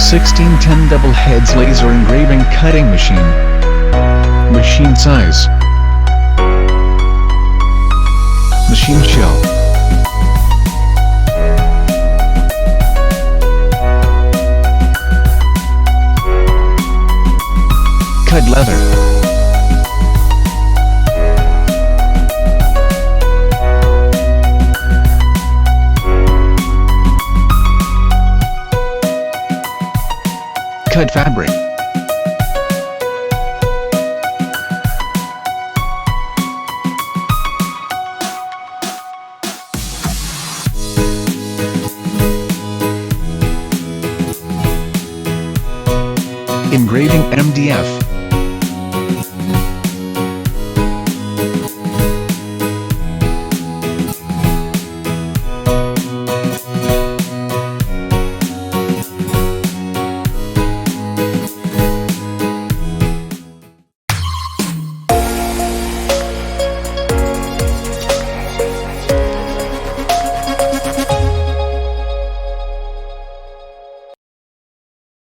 1610 double heads laser engraving cutting machine. Machine size. Machine shell. Cut leather. Cut fabric. Engraving MDF.